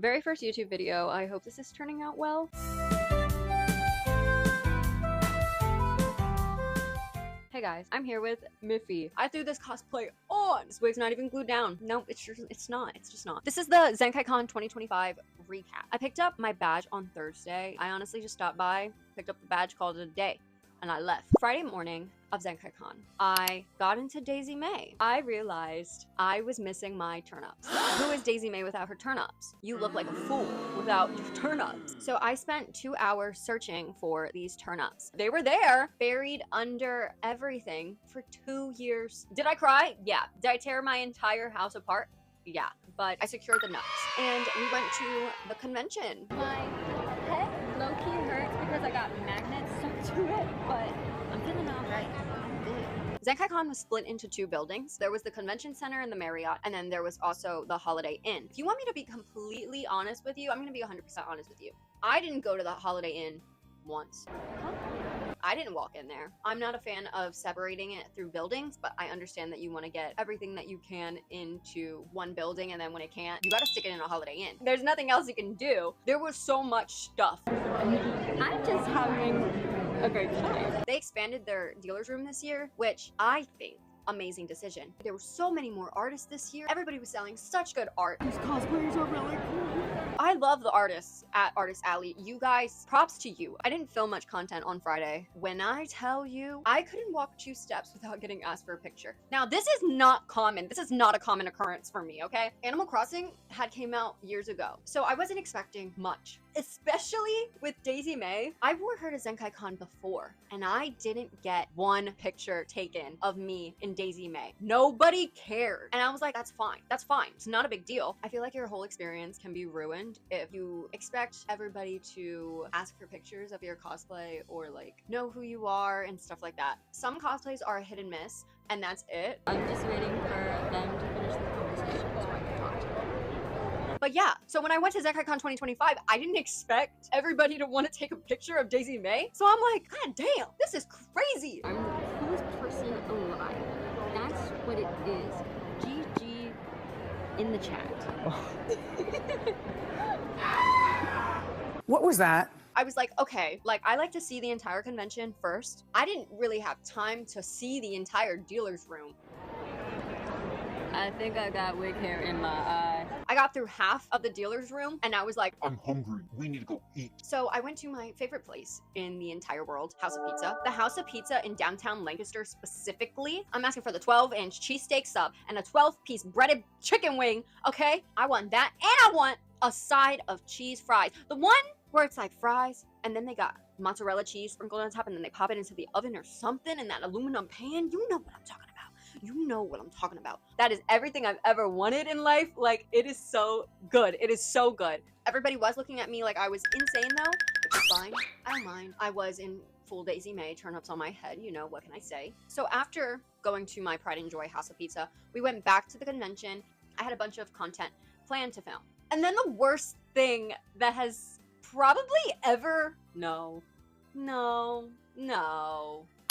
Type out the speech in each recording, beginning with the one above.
Very first YouTube video. I hope this is turning out well. Hey guys, I'm here with Miffy. I threw this cosplay on. This wig's not even glued down. No, it's not. It's just not. This is the Zenkaikon 2025 recap. I picked up my badge on Thursday. I honestly just stopped by, picked up the badge, called it a day, and I left. Friday morning of Zenkaikon, I got into Daisy May. I realized I was missing my turn-ups. Who is Daisy May without her turn-ups? You look like a fool without your turn-ups. So I spent 2 hours searching for these turn-ups. They were there, buried under everything for 2 years. Did I cry? Yeah. Did I tear my entire house apart? Yeah. But I secured the nuts. And we went to the convention. My head low-key hurts because I got magnets stuck to it, but I'm feeling all right. I'm good. Zenkaikon was split into 2 buildings. There was the convention center and the Marriott, and then there was also the Holiday Inn. If you want me to be completely honest with you, I'm gonna be 100% honest with you. I didn't go to the Holiday Inn once. I didn't walk in there. I'm not a fan of separating it through buildings, but I understand that you want to get everything that you can into one building, and then when it can't, you gotta stick it in a Holiday Inn. There's nothing else you can do. There was so much stuff. I'm just having a great time. They expanded their dealer's room this year, which I think amazing decision. There were so many more artists this year. Everybody was selling such good art. These cosplayers are really cool. I love the artists at Artist Alley. You guys, props to you. I didn't film much content on Friday. When I tell you, I couldn't walk 2 steps without getting asked for a picture. Now, this is not common. This is not a common occurrence for me, okay? Animal Crossing had came out years ago, so I wasn't expecting much. Especially with Daisy May. I wore her to Zenkaikon before, and I didn't get 1 picture taken of me in Daisy May. Nobody cared. And I was like, that's fine. That's fine. It's not a big deal. I feel like your whole experience can be ruined if you expect everybody to ask for pictures of your cosplay or like know who you are and stuff like that. Some cosplays are a hit and miss, and that's it. I'm just waiting for them to finish the conversation so I can talk to them. But yeah, so when I went to Zenkaikon 2025, I didn't expect everybody to want to take a picture of Daisy May. So I'm like, God damn, this is crazy. I'm the coolest person alive. That's what it is. GG in the chat. What was that? I was like, okay, like I like to see the entire convention first. I didn't really have time to see the entire dealer's room. I think I got wig hair in my eye. I got through half of the dealer's room and I was like, I'm hungry. We need to go eat. So I went to my favorite place in the entire world, House of Pizza. The House of Pizza in downtown Lancaster specifically. I'm asking for the 12-inch cheesesteak sub and a 12-piece breaded chicken wing, okay? I want that, and I want a side of cheese fries. The one where it's like fries and then they got mozzarella cheese sprinkled on top and then they pop it into the oven or something in that aluminum pan. You know what I'm talking about. You know what I'm talking about. That is everything I've ever wanted in life. Like, it is so good. It is so good. Everybody was looking at me like I was insane though, which is fine. I don't mind. I was in full Daisy May turn-ups on my head. You know, what can I say? So after going to my Pride and Joy House of Pizza, we went back to the convention. I had a bunch of content planned to film. And then the worst thing that has probably ever... No.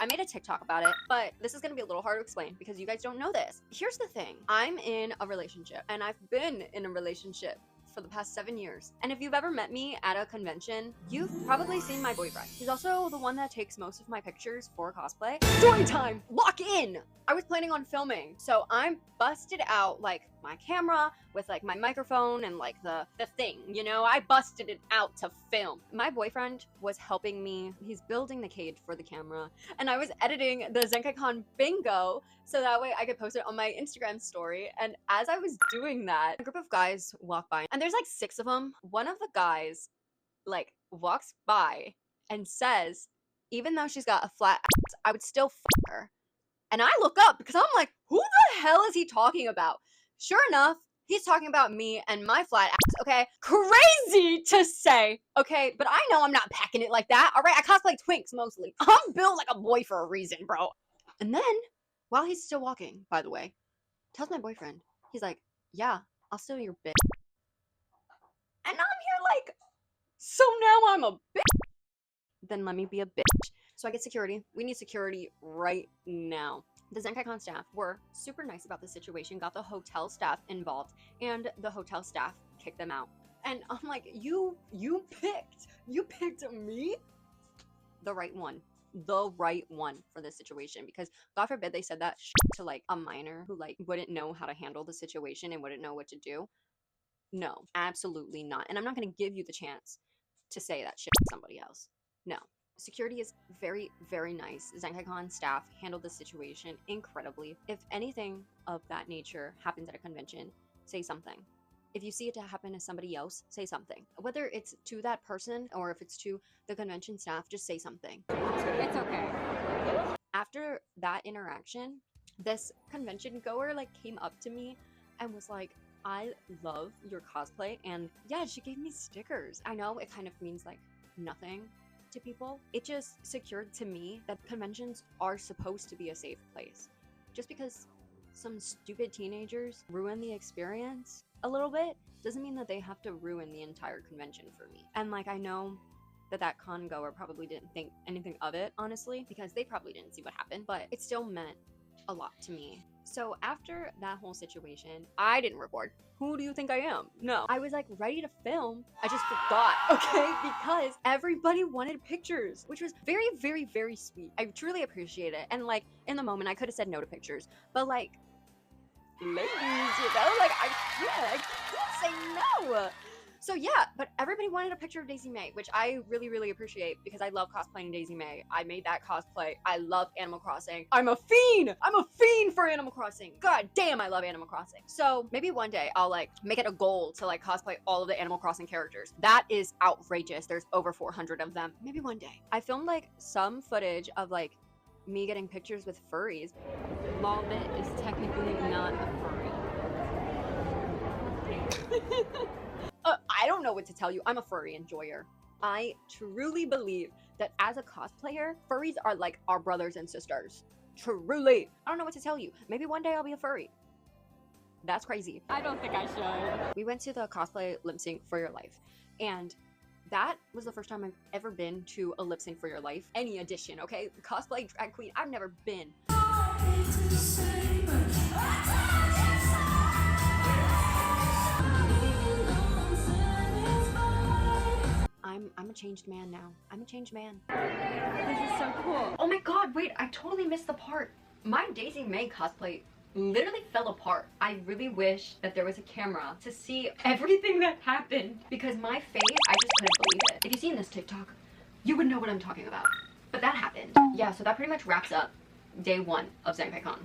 I made a TikTok about it, but this is gonna be a little hard to explain because you guys don't know this. Here's the thing. I'm in a relationship, and I've been in a relationship for the past 7 years. And if you've ever met me at a convention, you've probably seen my boyfriend. He's also the one that takes most of my pictures for cosplay. Story time! Lock in! I was planning on filming, so I'm busted out like my camera with like my microphone and like the thing, you know? I busted it out to film. My boyfriend was helping me. He's building the cage for the camera, and I was editing the Zenkaikon bingo so that way I could post it on my Instagram story. And as I was doing that, a group of guys walked by, and there's like 6 of them. One of the guys like walks by and says, even though she's got a flat ass, I would still fuck her. And I look up because I'm like, who the hell is he talking about? Sure enough, he's talking about me and my flat ass, okay? Crazy to say, okay? But I know I'm not packing it like that, all right? I cosplay twinks mostly. I'm built like a boy for a reason, bro. And then, while he's still walking, by the way, tells my boyfriend, he's like, yeah, I'll steal your bitch. And I'm here like, so now I'm a bitch? Then let me be a bitch. So I get security. We need security right now. The Zenkaikon staff were super nice about the situation, got the hotel staff involved, and the hotel staff kicked them out. And I'm like, you picked me, the right one for this situation, because God forbid they said that to like a minor who like wouldn't know how to handle the situation and wouldn't know what to do. No, absolutely not. And I'm not going to give you the chance to say that shit to somebody else. No. Security is very, very nice. Zenkaikon staff handled the situation incredibly. If anything of that nature happens at a convention, say something. If you see it to happen to somebody else, say something. Whether it's to that person or if it's to the convention staff, just say something. It's okay. After that interaction, this convention goer like came up to me and was like, I love your cosplay. And yeah, she gave me stickers. I know it kind of means like nothing to people. It just secured to me that conventions are supposed to be a safe place. Just because some stupid teenagers ruin the experience a little bit doesn't mean that they have to ruin the entire convention for me. And like, I know that con goer probably didn't think anything of it, honestly, because they probably didn't see what happened, but it still meant a lot to me. So after that whole situation, I didn't record. Who do you think I am? No. I was like ready to film. I just forgot, okay? Because everybody wanted pictures, which was very, very, very sweet. I truly appreciate it. And like in the moment, I could have said no to pictures, but like, ladies, you know, like I can't say no. So yeah, but everybody wanted a picture of Daisy May, which I really, really appreciate because I love cosplaying Daisy May. I made that cosplay. I love Animal Crossing. I'm a fiend! I'm a fiend for Animal Crossing. God damn, I love Animal Crossing. So maybe one day I'll like make it a goal to like cosplay all of the Animal Crossing characters. That is outrageous. There's over 400 of them. Maybe one day. I filmed like some footage of like me getting pictures with furries. Lolbit is technically not a furry. I don't know what to tell you. I'm a furry enjoyer. I truly believe that as a cosplayer, furries are like our brothers and sisters. Truly. I don't know what to tell you. Maybe one day I'll be a furry. That's crazy. I don't think I should. We went to the cosplay lip sync for your life, and that was the first time I've ever been to a lip sync for your life. Any edition, okay? Cosplay drag queen, I've never been. I'm a changed man now. I'm a changed man. This is so cool. Oh my god, wait, I totally missed the part. My Daisy May cosplay literally fell apart. I really wish that there was a camera to see everything that happened, because my face, I just couldn't believe it. If you've seen this TikTok, you would know what I'm talking about. But that happened. Yeah, so that pretty much wraps up day 1 of Zenkaikon.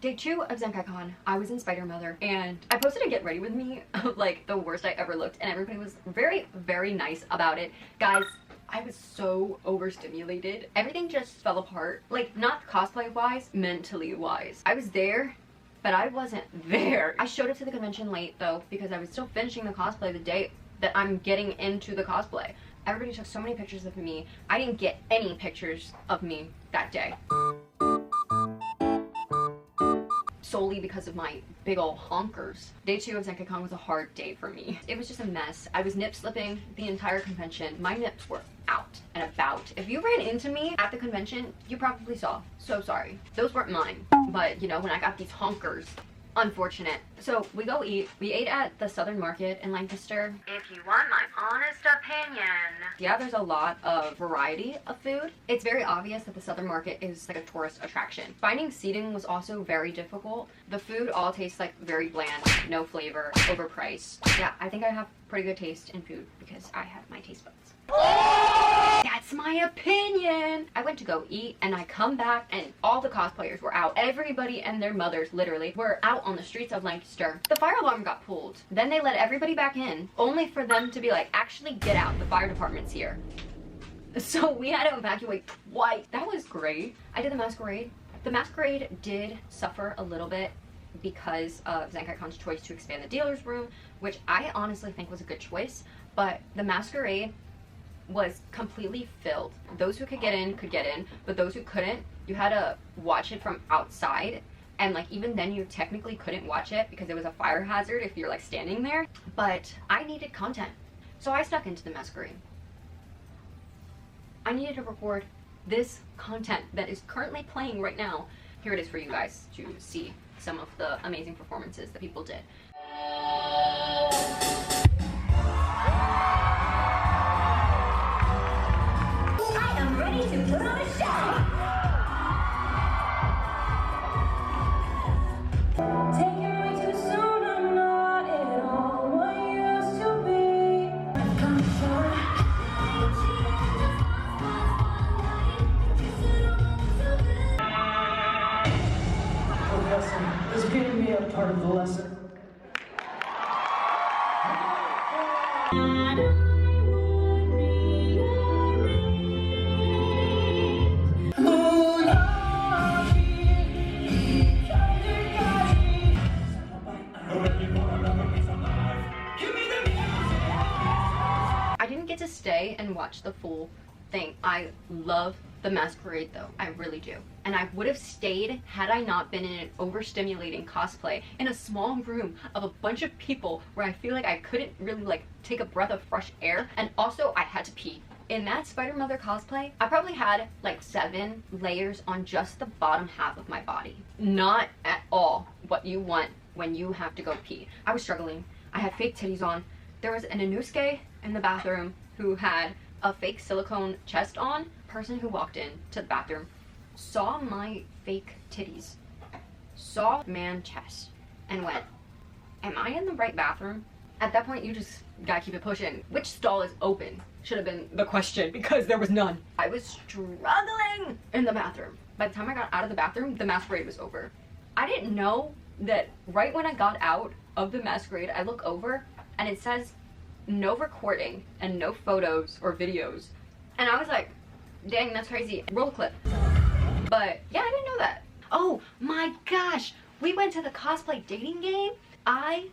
Day 2 of Zenkaikon, I was in Spider Mother, and I posted a get ready with me of like the worst I ever looked, and everybody was very, very nice about it. Guys, I was so overstimulated. Everything just fell apart. Like, not cosplay wise, mentally wise. I was there, but I wasn't there. I showed up to the convention late though, because I was still finishing the cosplay the day that I'm getting into the cosplay. Everybody took so many pictures of me. I didn't get any pictures of me that day. Solely because of my big ol' honkers. Day 2 of Zenkaikon was a hard day for me. It was just a mess. I was nip slipping the entire convention. My nips were out and about. If you ran into me at the convention, you probably saw. So sorry. Those weren't mine. But you know, when I got these honkers, unfortunate. So we go eat. We ate at the Southern Market in Lancaster. If you want my honest opinion. Yeah, there's a lot of variety of food. It's very obvious that the Southern Market is like a tourist attraction. Finding seating was also very difficult. The food all tastes like very bland, no flavor, overpriced. Yeah, I think I have pretty good taste in food because I have my taste buds. That's my opinion. I went to go eat and I come back and all the cosplayers were out. Everybody and their mothers literally were out on the streets of Lancaster. The fire alarm got pulled. Then they let everybody back in, only for them to be like, actually get out, the fire department's here. So we had to evacuate twice. That was great. I did the Masquerade. The Masquerade did suffer a little bit because of Zenkaikon's choice to expand the dealer's room, which I honestly think was a good choice, but the Masquerade was completely filled. Those who could get in, but those who couldn't, you had to watch it from outside, and like even then you technically couldn't watch it because it was a fire hazard if you're like standing there. But I needed content, so I stuck into the Masquerade. I needed to record this content that is currently playing right now. Here it is for you guys to see some of the amazing performances that people did. I didn't get to stay and watch the full thing. I love the Masquerade though, I really do. And I would have stayed had I not been in an overstimulating cosplay in a small room of a bunch of people where I feel like I couldn't really like take a breath of fresh air, and also I had to pee. In that Spider-Mother cosplay, I probably had like 7 layers on just the bottom half of my body. Not at all what you want when you have to go pee. I was struggling. I had fake titties on. There was an Inusuke in the bathroom who had a fake silicone chest on. Person who walked in to the bathroom saw my fake titties, saw man chest, and went, am I in the right bathroom? At that point, you just gotta keep it pushing. Which stall is open should have been the question, because there was none. I was struggling in the bathroom. By the time I got out of the bathroom, the Masquerade was over. I didn't know that right when I got out of the Masquerade, I look over and it says no recording and no photos or videos. And I was like, dang, that's crazy. Roll clip. But yeah, I didn't know that. Oh my gosh, we went to the cosplay dating game. I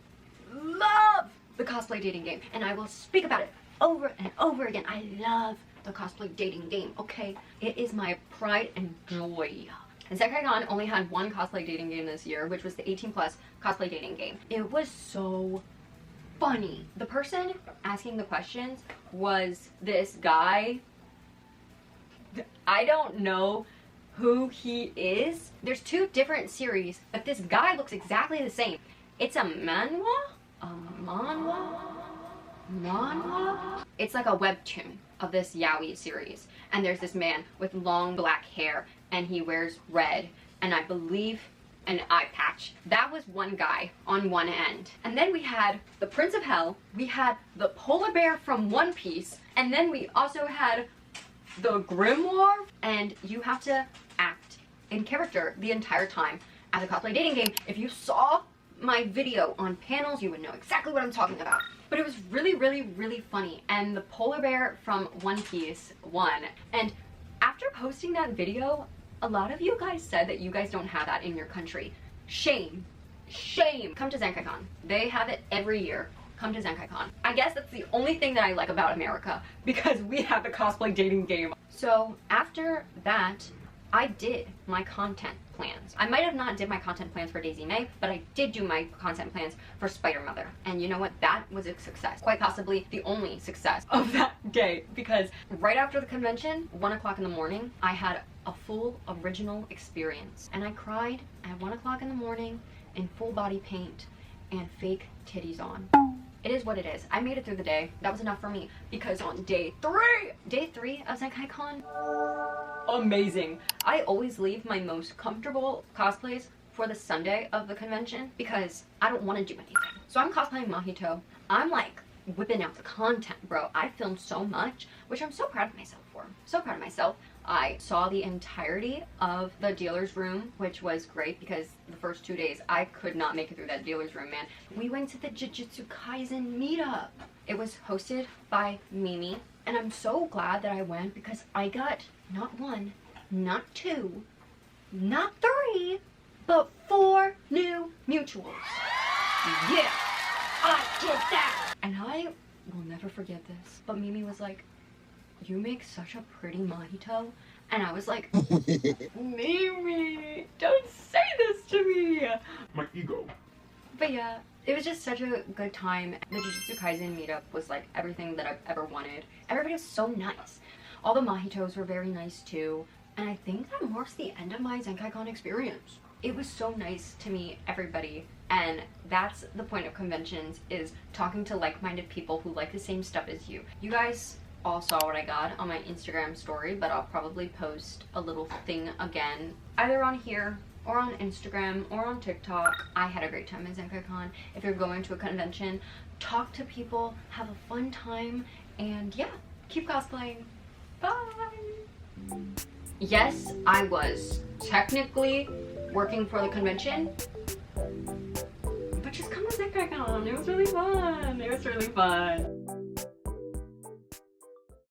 love the cosplay dating game, and I will speak about it over and over again. I love the cosplay dating game, okay? It is my pride and joy. And Zen Kai Con only had one cosplay dating game this year, which was the 18+ cosplay dating game. It was so funny. The person asking the questions was this guy. I don't know who he is. There's 2 different series, but this guy looks exactly the same. It's a manhwa? A manhwa? Manhwa? It's like a webtoon of this yaoi series. And there's this man with long black hair, and he wears red, and I believe an eye patch. That was one guy on one end. And then we had the Prince of Hell, we had the polar bear from One Piece, and then we also had the grimoire, and you have to act in character the entire time as a cosplay dating game. If you saw my video on panels, you would know exactly what I'm talking about. But it was really, really, really funny, and the polar bear from One Piece won. And after posting that video, a lot of you guys said that you guys don't have that in your country. Shame. Shame. Come to Zen Kai Con. They have it every year. Come to Zen Kai Con. I guess that's the only thing that I like about America, because we have the cosplay dating game. So after that, I did my content plans. I might have not did my content plans for Daisy May, but I did do my content plans for Spider-Mother. And you know what? That was a success. Quite possibly the only success of that day, because right after the convention, 1 o'clock in the morning, I had a full original experience. And I cried at 1 o'clock in the morning in full body paint and fake titties on. It is what it is. I made it through the day. That was enough for me, because on day 3 of Zen Kai Con, amazing. I always leave my most comfortable cosplays for the Sunday of the convention because I don't want to do anything. So I'm cosplaying Mahito. I'm like whipping out the content, bro. I filmed so much, which I'm so proud of myself for. So proud of myself. I saw the entirety of the dealer's room, which was great because the first 2 days I could not make it through that dealer's room, man. We went to the Jujutsu Kaisen meetup. It was hosted by Mimi, and I'm so glad that I went because I got not 1, not 2, not 3, but 4 new mutuals. Yeah, I did that! And I will never forget this, but Mimi was like, you make such a pretty Mahito. And I was like, Mimi, don't say this to me. My ego. But yeah, it was just such a good time. The Jujutsu Kaisen meetup was like everything that I've ever wanted. Everybody was so nice. All the Mahitos were very nice too. And I think that marks the end of my Zenkaikon experience. It was so nice to meet everybody. And that's the point of conventions, is talking to like-minded people who like the same stuff as you. You guys all saw what I got on my Instagram story, but I'll probably post a little thing again, either on here or on Instagram or on TikTok. I had a great time at Zenkaikon. If you're going to a convention, talk to people, have a fun time, and yeah, keep cosplaying. Bye! Yes, I was technically working for the convention, but just come to Zenkaikon. It was really fun. It was really fun.